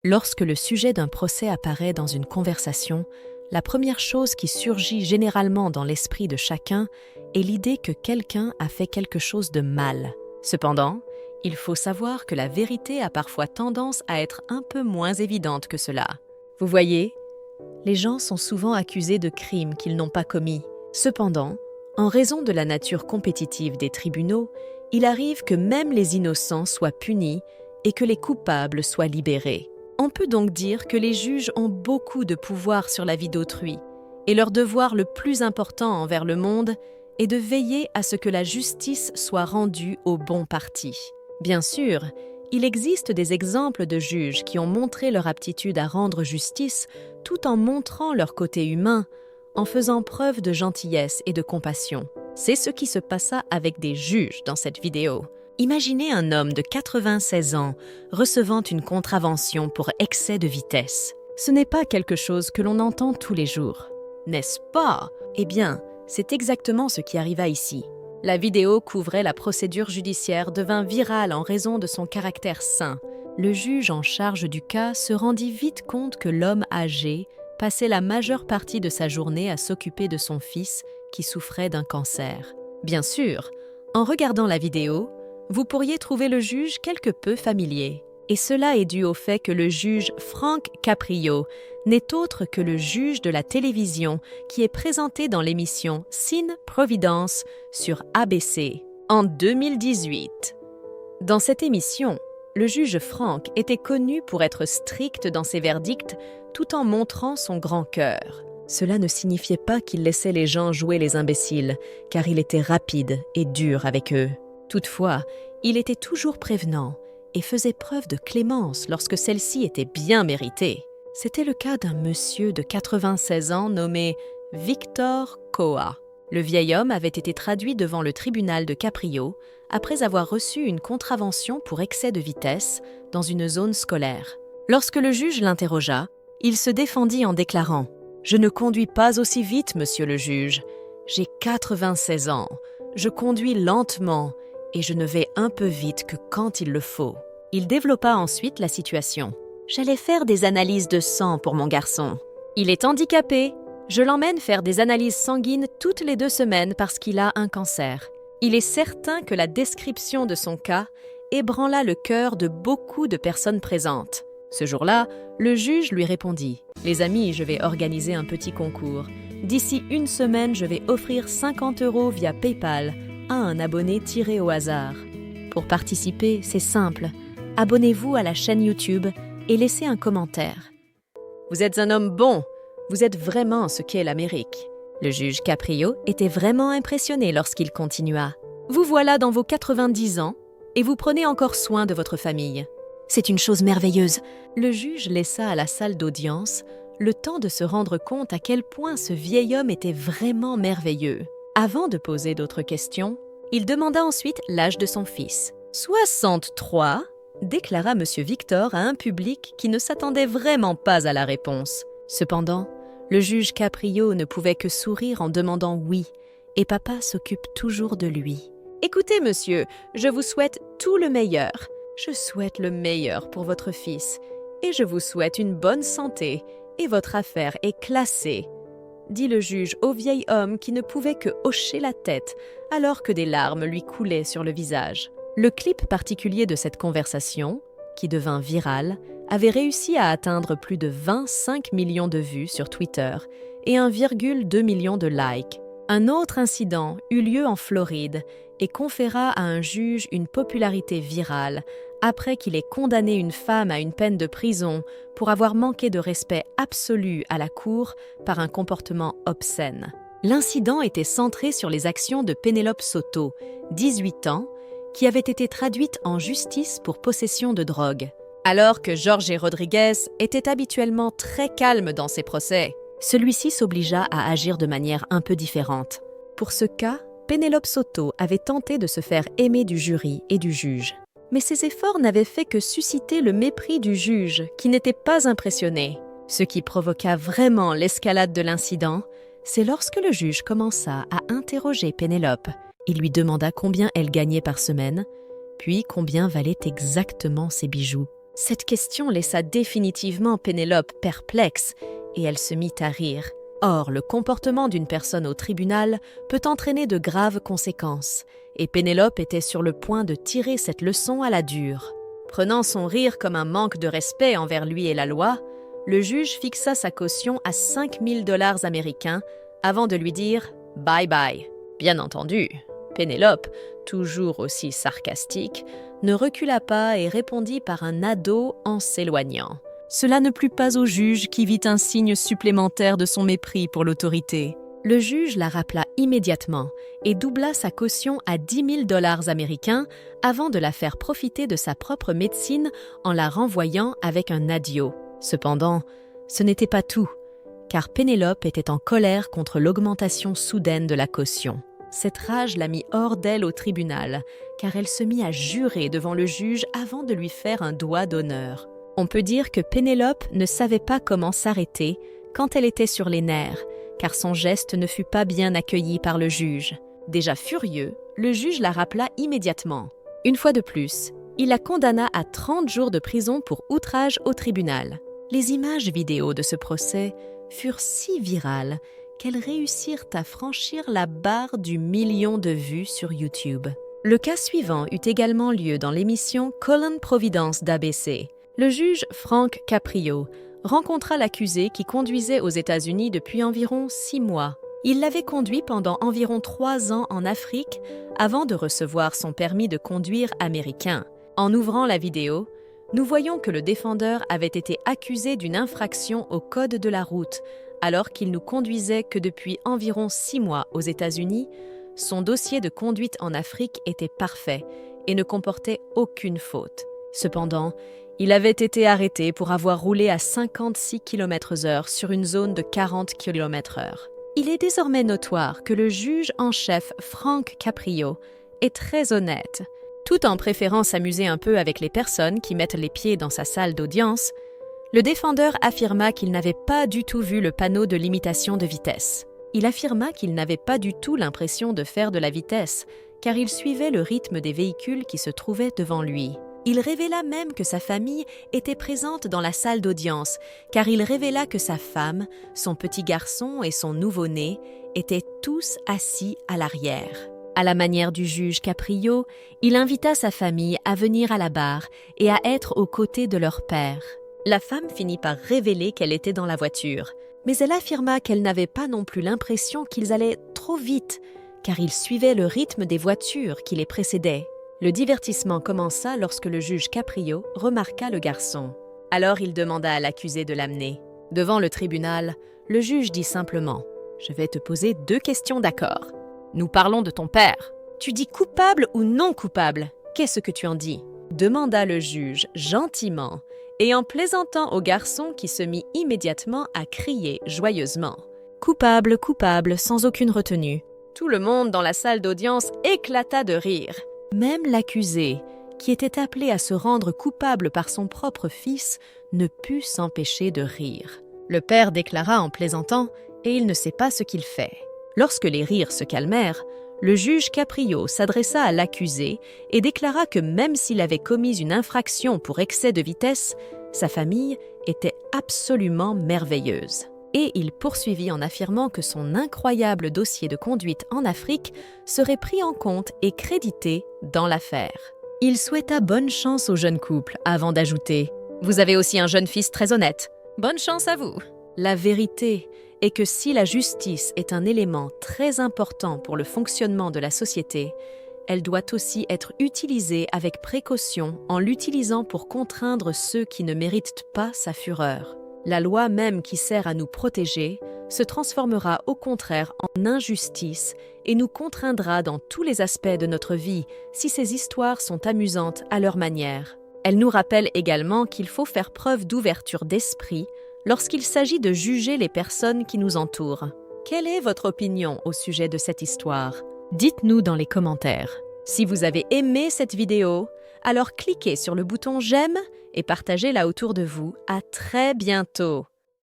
Lorsque le sujet d'un procès apparaît dans une conversation, la première chose qui surgit généralement dans l'esprit de chacun est l'idée que quelqu'un a fait quelque chose de mal. Cependant, il faut savoir que la vérité a parfois tendance à être un peu moins évidente que cela. Vous voyez, les gens sont souvent accusés de crimes qu'ils n'ont pas commis. Cependant, en raison de la nature compétitive des tribunaux, il arrive que même les innocents soient punis et que les coupables soient libérés. On peut donc dire que les juges ont beaucoup de pouvoir sur la vie d'autrui, et leur devoir le plus important envers le monde est de veiller à ce que la justice soit rendue au bon parti. Bien sûr, il existe des exemples de juges qui ont montré leur aptitude à rendre justice tout en montrant leur côté humain, en faisant preuve de gentillesse et de compassion. C'est ce qui se passa avec des juges dans cette vidéo. Imaginez un homme de 96 ans recevant une contravention pour excès de vitesse. Ce n'est pas quelque chose que l'on entend tous les jours, n'est-ce pas? Eh bien, c'est exactement ce qui arriva ici. La vidéo couvrait la procédure judiciaire devint virale en raison de son caractère sain. Le juge en charge du cas se rendit vite compte que l'homme âgé passait la majeure partie de sa journée à s'occuper de son fils qui souffrait d'un cancer. Bien sûr, en regardant la vidéo, vous pourriez trouver le juge quelque peu familier. Et cela est dû au fait que le juge Frank Caprio n'est autre que le juge de la télévision qui est présenté dans l'émission Sin Providence sur ABC en 2018. Dans cette émission, le juge Frank était connu pour être strict dans ses verdicts tout en montrant son grand cœur. Cela ne signifiait pas qu'il laissait les gens jouer les imbéciles, car il était rapide et dur avec eux. Toutefois, il était toujours prévenant et faisait preuve de clémence lorsque celle-ci était bien méritée. C'était le cas d'un monsieur de 96 ans nommé Victor Koa. Le vieil homme avait été traduit devant le tribunal de Caprio après avoir reçu une contravention pour excès de vitesse dans une zone scolaire. Lorsque le juge l'interrogea, il se défendit en déclarant « Je ne conduis pas aussi vite, monsieur le juge. J'ai 96 ans. Je conduis lentement et je ne vais un peu vite que quand il le faut. » Il développa ensuite la situation. « J'allais faire des analyses de sang pour mon garçon. Il est handicapé. Je l'emmène faire des analyses sanguines toutes les 2 semaines parce qu'il a un cancer. Il est certain que la description de son cas ébranla le cœur de beaucoup de personnes présentes. » Ce jour-là, le juge lui répondit « Les amis, je vais organiser un petit concours. D'ici 1 semaine, je vais offrir 50 € via PayPal à un abonné tiré au hasard. Pour participer, c'est simple. Abonnez-vous à la chaîne YouTube et laissez un commentaire. Vous êtes un homme bon. Vous êtes vraiment ce qu'est l'Amérique. » Le juge Caprio était vraiment impressionné lorsqu'il continua. « Vous voilà dans vos 90 ans et vous prenez encore soin de votre famille. C'est une chose merveilleuse. » Le juge laissa à la salle d'audience le temps de se rendre compte à quel point ce vieil homme était vraiment merveilleux. Avant de poser d'autres questions, il demanda ensuite l'âge de son fils. « 63 » déclara M. Victor à un public qui ne s'attendait vraiment pas à la réponse. Cependant, le juge Caprio ne pouvait que sourire en demandant « oui » et papa s'occupe toujours de lui. « Écoutez, monsieur, je vous souhaite tout le meilleur. Je souhaite le meilleur pour votre fils et je vous souhaite une bonne santé et votre affaire est classée. » dit le juge au vieil homme qui ne pouvait que hocher la tête alors que des larmes lui coulaient sur le visage. Le clip particulier de cette conversation, qui devint viral, avait réussi à atteindre plus de 25 millions de vues sur Twitter et 1,2 million de likes. Un autre incident eut lieu en Floride et conféra à un juge une popularité virale après qu'il ait condamné une femme à une peine de prison pour avoir manqué de respect absolu à la cour par un comportement obscène. L'incident était centré sur les actions de Penélope Soto, 18 ans, qui avait été traduite en justice pour possession de drogue. Alors que Jorge Rodriguez était habituellement très calme dans ses procès, celui-ci s'obligea à agir de manière un peu différente. Pour ce cas, Penélope Soto avait tenté de se faire aimer du jury et du juge. Mais ses efforts n'avaient fait que susciter le mépris du juge, qui n'était pas impressionné. Ce qui provoqua vraiment l'escalade de l'incident, c'est lorsque le juge commença à interroger Pénélope. Il lui demanda combien elle gagnait par semaine, puis combien valaient exactement ses bijoux. Cette question laissa définitivement Pénélope perplexe et elle se mit à rire. Or, le comportement d'une personne au tribunal peut entraîner de graves conséquences, et Pénélope était sur le point de tirer cette leçon à la dure. Prenant son rire comme un manque de respect envers lui et la loi, le juge fixa sa caution à 5 000 $ américains avant de lui dire « bye bye ». Bien entendu, Pénélope, toujours aussi sarcastique, ne recula pas et répondit par un ado en s'éloignant. Cela ne plut pas au juge qui vit un signe supplémentaire de son mépris pour l'autorité. Le juge la rappela immédiatement et doubla sa caution à 10 000 $ américains avant de la faire profiter de sa propre médecine en la renvoyant avec un adieu. Cependant, ce n'était pas tout, car Pénélope était en colère contre l'augmentation soudaine de la caution. Cette rage la mit hors d'elle au tribunal, car elle se mit à jurer devant le juge avant de lui faire un doigt d'honneur. On peut dire que Pénélope ne savait pas comment s'arrêter quand elle était sur les nerfs, car son geste ne fut pas bien accueilli par le juge. Déjà furieux, le juge la rappela immédiatement. Une fois de plus, il la condamna à 30 jours de prison pour outrage au tribunal. Les images vidéo de ce procès furent si virales qu'elles réussirent à franchir la barre du million de vues sur YouTube. Le cas suivant eut également lieu dans l'émission Colin Providence d'ABC. Le juge Frank Caprio rencontra l'accusé qui conduisait aux États-Unis depuis environ 6 mois. Il l'avait conduit pendant environ 3 ans en Afrique avant de recevoir son permis de conduire américain. En ouvrant la vidéo, nous voyons que le défendeur avait été accusé d'une infraction au code de la route alors qu'il nous conduisait que depuis environ 6 mois aux États-Unis. Son dossier de conduite en Afrique était parfait et ne comportait aucune faute. Cependant, il avait été arrêté pour avoir roulé à 56 km/h sur une zone de 40 km/h. Il est désormais notoire que le juge en chef Frank Caprio est très honnête. Tout en préférant s'amuser un peu avec les personnes qui mettent les pieds dans sa salle d'audience, le défendeur affirma qu'il n'avait pas du tout vu le panneau de limitation de vitesse. Il affirma qu'il n'avait pas du tout l'impression de faire de la vitesse, car il suivait le rythme des véhicules qui se trouvaient devant lui. Il révéla même que sa famille était présente dans la salle d'audience, car il révéla que sa femme, son petit garçon et son nouveau-né étaient tous assis à l'arrière. À la manière du juge Caprio, il invita sa famille à venir à la barre et à être aux côtés de leur père. La femme finit par révéler qu'elle était dans la voiture, mais elle affirma qu'elle n'avait pas non plus l'impression qu'ils allaient trop vite, car ils suivaient le rythme des voitures qui les précédaient. Le divertissement commença lorsque le juge Caprio remarqua le garçon. Alors il demanda à l'accusé de l'amener. Devant le tribunal, le juge dit simplement « Je vais te poser 2 questions d'accord. Nous parlons de ton père. Tu dis coupable ou non coupable? Qu'est-ce que tu en dis ?» demanda le juge gentiment et en plaisantant au garçon qui se mit immédiatement à crier joyeusement. Coupable, coupable, sans aucune retenue. Tout le monde dans la salle d'audience éclata de rire. Même l'accusé, qui était appelé à se rendre coupable par son propre fils, ne put s'empêcher de rire. Le père déclara en plaisantant « Et il ne sait pas ce qu'il fait ». Lorsque les rires se calmèrent, le juge Caprio s'adressa à l'accusé et déclara que même s'il avait commis une infraction pour excès de vitesse, sa famille était absolument merveilleuse. Et il poursuivit en affirmant que son incroyable dossier de conduite en Afrique serait pris en compte et crédité dans l'affaire. Il souhaita bonne chance au jeune couple avant d'ajouter « Vous avez aussi un jeune fils très honnête. Bonne chance à vous !» La vérité est que si la justice est un élément très important pour le fonctionnement de la société, elle doit aussi être utilisée avec précaution en l'utilisant pour contraindre ceux qui ne méritent pas sa fureur. La loi même qui sert à nous protéger se transformera au contraire en injustice et nous contraindra dans tous les aspects de notre vie si ces histoires sont amusantes à leur manière. Elle nous rappelle également qu'il faut faire preuve d'ouverture d'esprit lorsqu'il s'agit de juger les personnes qui nous entourent. Quelle est votre opinion au sujet de cette histoire? Dites-nous dans les commentaires. Si vous avez aimé cette vidéo, alors cliquez sur le bouton j'aime et partagez-la autour de vous. À très bientôt!